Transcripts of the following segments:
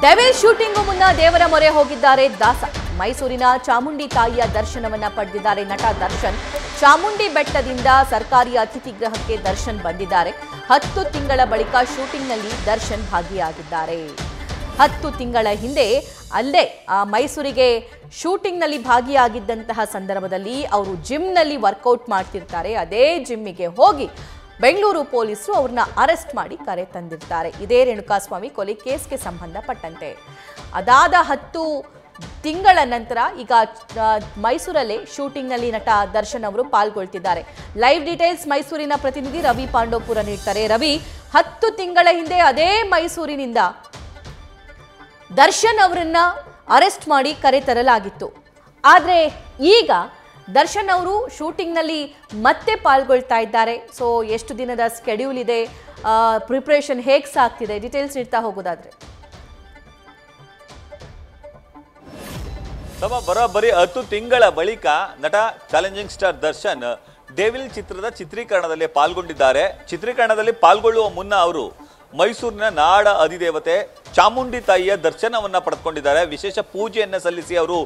Devil shooting ಮುನ್ನ ದೇವರ ಮೊರೆ ಹೋಗಿದ್ದಾರೆ ದಾಸ. ಮೈಸೂರಿನ ಚಾಮುಂಡಿ ತಾಯಿಯ ದರ್ಶನವನ್ನ ಪಡೆದಿದ್ದಾರೆ ನಟ ದರ್ಶನ್. ಚಾಮುಂಡಿ ಬೆಟ್ಟದಿಂದ ಸರ್ಕಾರಿ ಅತಿಥಿ ಗೃಹಕ್ಕೆ ದರ್ಶನ್ ಬಂದಿದ್ದಾರೆ. 10 ತಿಂಗಳ ಬಳಿಕ ಶೂಟಿಂಗ್ನಲ್ಲಿ ದರ್ಶನ್ ಭಾಗಿಯಾಗಿದ್ದಾರೆ. 10 ತಿಂಗಳ ಹಿಂದೆ ಅಲ್ಲೇ ಮೈಸೂರಿಗೆ ಶೂಟಿಂಗ್ನಲ್ಲಿ ಭಾಗಿಯಾಗಿದ್ದಂತಹ ಸಂದರ್ಭದಲ್ಲಿ ಅವರು ಜಿಮ್ನಲ್ಲಿ ವರ್ಕೌಟ್ ಮಾಡ್ತಿರ್ತಾರೆ. ಅದೇ ಜಿಮ್ಮಿಗೆ ಹೋಗಿ ಬೆಂಗಳೂರು ಪೊಲೀಸರು ಅವ್ರನ್ನ ಅರೆಸ್ಟ್ ಮಾಡಿ ಕರೆ ತಂದಿರ್ತಾರೆ. ಇದೇ ರೇಣುಕಾಸ್ವಾಮಿ ಕೊಲೆ ಕೇಸ್ಗೆ ಸಂಬಂಧಪಟ್ಟಂತೆ. ಅದಾದ 10 ತಿಂಗಳ ನಂತರ ಈಗ ಮೈಸೂರಲ್ಲೇ ಶೂಟಿಂಗ್ನಲ್ಲಿ ನಟ ದರ್ಶನ್ ಅವರು ಪಾಲ್ಗೊಳ್ತಿದ್ದಾರೆ. ಲೈವ್ ಡೀಟೇಲ್ಸ್ ಮೈಸೂರಿನ ಪ್ರತಿನಿಧಿ ರವಿ ಪಾಂಡವಪುರ ನೀಡ್ತಾರೆ. ರವಿ, 10 ತಿಂಗಳ ಹಿಂದೆ ಅದೇ ಮೈಸೂರಿನಿಂದ ದರ್ಶನ್ ಅವರನ್ನ ಅರೆಸ್ಟ್ ಮಾಡಿ ಕರೆ ತರಲಾಗಿತ್ತು. ಆದರೆ ಈಗ ದರ್ಶನ್ ಅವರು ಶೂಟಿಂಗ್ನಲ್ಲಿ ಮತ್ತೆ ಪಾಲ್ಗೊಳ್ತಾ ಇದ್ದಾರೆ. ಸೊ ಎಷ್ಟು ದಿನದ ಸ್ಕೆಡ್ಯೂಲ್ ಇದೆ, ಪ್ರಿಪರೇಷನ್ ಹೇಗೆ ಸಾಗ್ತಿದೆ, ಡೀಟೇಲ್ಸ್ ನೀಡ್ತಾ ಹೋಗೋದಾದ್ರೆ? ಬರೋಬ್ಬರಿ 10 ತಿಂಗಳ ಬಳಿಕ ನಟ ಚಾಲೆಂಜಿಂಗ್ ಸ್ಟಾರ್ ದರ್ಶನ್ ಡೆವಿಲ್ ಚಿತ್ರದ ಚಿತ್ರೀಕರಣದಲ್ಲಿ ಪಾಲ್ಗೊಂಡಿದ್ದಾರೆ. ಚಿತ್ರೀಕರಣದಲ್ಲಿ ಪಾಲ್ಗೊಳ್ಳುವ ಮುನ್ನ ಅವರು ಮೈಸೂರಿನ ನಾಡ ಅಧಿದೇವತೆ ಚಾಮುಂಡಿ ತಾಯಿಯ ದರ್ಶನವನ್ನ ಪಡೆದುಕೊಂಡಿದ್ದಾರೆ. ವಿಶೇಷ ಪೂಜೆಯನ್ನ ಸಲ್ಲಿಸಿ ಅವರು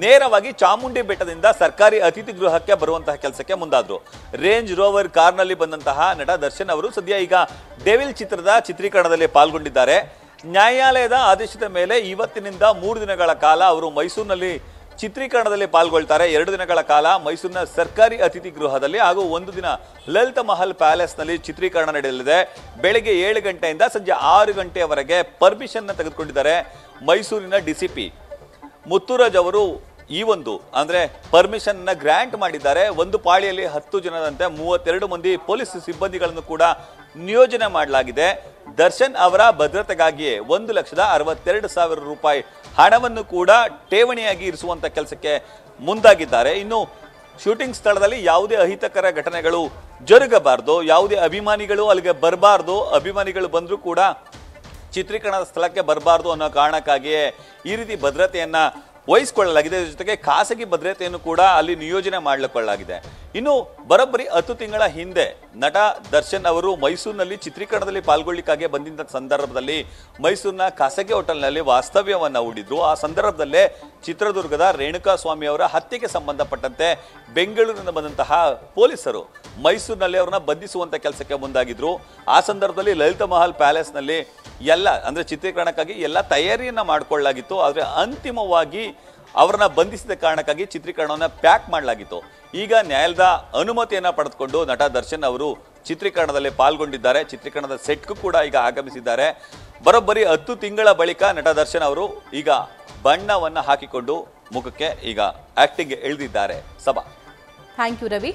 ನೇರವಾಗಿ ಚಾಮುಂಡಿ ಬೆಟ್ಟದಿಂದ ಸರ್ಕಾರಿ ಅತಿಥಿ ಗೃಹಕ್ಕೆ ಬರುವಂತಹ ಕೆಲಸಕ್ಕೆ ಮುಂದಾದ್ರು. ರೇಂಜ್ ರೋವರ್ ಕಾರ್ನಲ್ಲಿ ಬಂದಂತಹ ನಟ ದರ್ಶನ್ ಅವರು ಸದ್ಯ ಈಗ ಡೆವಿಲ್ ಚಿತ್ರದ ಚಿತ್ರೀಕರಣದಲ್ಲಿ ಪಾಲ್ಗೊಂಡಿದ್ದಾರೆ. ನ್ಯಾಯಾಲಯದ ಆದೇಶದ ಮೇಲೆ ಇವತ್ತಿನಿಂದ 3 ದಿನಗಳ ಕಾಲ ಅವರು ಮೈಸೂರಿನಲ್ಲಿ ಚಿತ್ರೀಕರಣದಲ್ಲಿ ಪಾಲ್ಗೊಳ್ತಾರೆ. 2 ದಿನಗಳ ಕಾಲ ಮೈಸೂರಿನ ಸರ್ಕಾರಿ ಅತಿಥಿ ಗೃಹದಲ್ಲಿ ಹಾಗೂ 1 ದಿನ ಲಲಿತ ಮಹಲ್ ಪ್ಯಾಲೇಸ್ನಲ್ಲಿ ಚಿತ್ರೀಕರಣ ನಡೆಯಲಿದೆ. ಬೆಳಗ್ಗೆ 7 ಗಂಟೆಯಿಂದ ಸಂಜೆ 6 ಗಂಟೆಯವರೆಗೆ ಪರ್ಮಿಷನ್ ತೆಗೆದುಕೊಂಡಿದ್ದಾರೆ. ಮೈಸೂರಿನ ಡಿಸಿಪಿ ಮುತ್ತುರಾಜ್ ಅವರು ಈ ಒಂದು ಪರ್ಮಿಷನ್ ಗ್ರಾಂಟ್ ಮಾಡಿದ್ದಾರೆ. ಒಂದು ಪಾಳಿಯಲ್ಲಿ 10 ಜನರಂತೆ 32 ಮಂದಿ ಪೊಲೀಸ್ ಸಿಬ್ಬಂದಿಗಳನ್ನು ಕೂಡ ನಿಯೋಜನೆ ಮಾಡಲಾಗಿದೆ. ದರ್ಶನ್ ಅವರ ಭದ್ರತೆಗಾಗಿಯೇ 1,62,000 ರೂಪಾಯಿ ಹಣವನ್ನು ಕೂಡ ಠೇವಣಿಯಾಗಿ ಇರಿಸುವಂತ ಕೆಲಸಕ್ಕೆ ಮುಂದಾಗಿದ್ದಾರೆ. ಇನ್ನು ಶೂಟಿಂಗ್ ಸ್ಥಳದಲ್ಲಿ ಯಾವುದೇ ಅಹಿತಕರ ಘಟನೆಗಳು ಜರುಗಬಾರದು, ಯಾವುದೇ ಅಭಿಮಾನಿಗಳು ಅಲ್ಲಿಗೆ ಬರಬಾರ್ದು, ಅಭಿಮಾನಿಗಳು ಬಂದರೂ ಕೂಡ ಚಿತ್ರೀಕರಣದ ಸ್ಥಳಕ್ಕೆ ಬರಬಾರ್ದು ಅನ್ನೋ ಕಾರಣಕ್ಕಾಗಿಯೇ ಈ ರೀತಿ ಭದ್ರತೆಯನ್ನ ವಹಿಸಿಕೊಳ್ಳಲಾಗಿದೆ. ಜೊತೆಗೆ ಖಾಸಗಿ ಭದ್ರತೆಯನ್ನು ಕೂಡ ಅಲ್ಲಿ ನಿಯೋಜನೆ ಮಾಡಿಕೊಳ್ಳಲಾಗಿದೆ. ಇನ್ನು ಬರೋಬ್ಬರಿ 10 ತಿಂಗಳ ಹಿಂದೆ ನಟ ದರ್ಶನ್ ಅವರು ಮೈಸೂರಿನಲ್ಲಿ ಚಿತ್ರೀಕರಣದಲ್ಲಿ ಪಾಲ್ಗೊಳ್ಳಿಕ್ಕಾಗಿ ಬಂದಿದ್ದ ಸಂದರ್ಭದಲ್ಲಿ ಮೈಸೂರಿನ ಖಾಸಗಿ ಹೋಟೆಲ್ನಲ್ಲಿ ವಾಸ್ತವ್ಯವನ್ನ ಹೂಡಿದ್ರು. ಆ ಸಂದರ್ಭದಲ್ಲೇ ಚಿತ್ರದುರ್ಗದ ರೇಣುಕಾಸ್ವಾಮಿ ಅವರ ಹತ್ಯೆಗೆ ಸಂಬಂಧಪಟ್ಟಂತೆ ಬೆಂಗಳೂರಿನಿಂದ ಬಂದಂತಹ ಪೊಲೀಸರು ಮೈಸೂರಿನಲ್ಲಿ ಅವರನ್ನ ಬಂಧಿಸುವಂತ ಕೆಲಸಕ್ಕೆ ಮುಂದಾಗಿದ್ರು. ಆ ಸಂದರ್ಭದಲ್ಲಿ ಲಲಿತ ಮಹಲ್ ಪ್ಯಾಲೇಸ್ನಲ್ಲಿ ಎಲ್ಲ ಚಿತ್ರೀಕರಣಕ್ಕಾಗಿ ಎಲ್ಲ ತಯಾರಿಯನ್ನ ಮಾಡಿಕೊಳ್ಳಲಾಗಿತ್ತು. ಆದರೆ ಅಂತಿಮವಾಗಿ ಅವರನ್ನ ಬಂಧಿಸಿದ ಕಾರಣಕ್ಕಾಗಿ ಚಿತ್ರೀಕರಣವನ್ನ ಪ್ಯಾಕ್ ಮಾಡಲಾಗಿತ್ತು. ಈಗ ನ್ಯಾಯಾಲಯದ ಅನುಮತಿಯನ್ನ ಪಡೆದುಕೊಂಡು ನಟ ದರ್ಶನ್ ಅವರು ಚಿತ್ರೀಕರಣದಲ್ಲಿ ಪಾಲ್ಗೊಂಡಿದ್ದಾರೆ. ಚಿತ್ರೀಕರಣದ ಸೆಟ್ಗೂ ಕೂಡ ಈಗ ಆಗಮಿಸಿದ್ದಾರೆ. ಬರೋಬ್ಬರಿ 10 ತಿಂಗಳ ಬಳಿಕ ನಟ ದರ್ಶನ್ ಅವರು ಈಗ ಬಣ್ಣವನ್ನ ಹಾಕಿಕೊಂಡು ಮುಖಕ್ಕೆ ಈಗ ಆಕ್ಟಿಂಗ್ ಇಳಿದಿದ್ದಾರೆ. ಸಭಾ, thank you Ravi.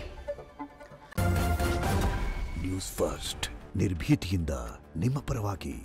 News first ನಿರ್ಭೀತಿಯಿಂದ ನಿಮ್ಮ ಪರವಾಗಿ.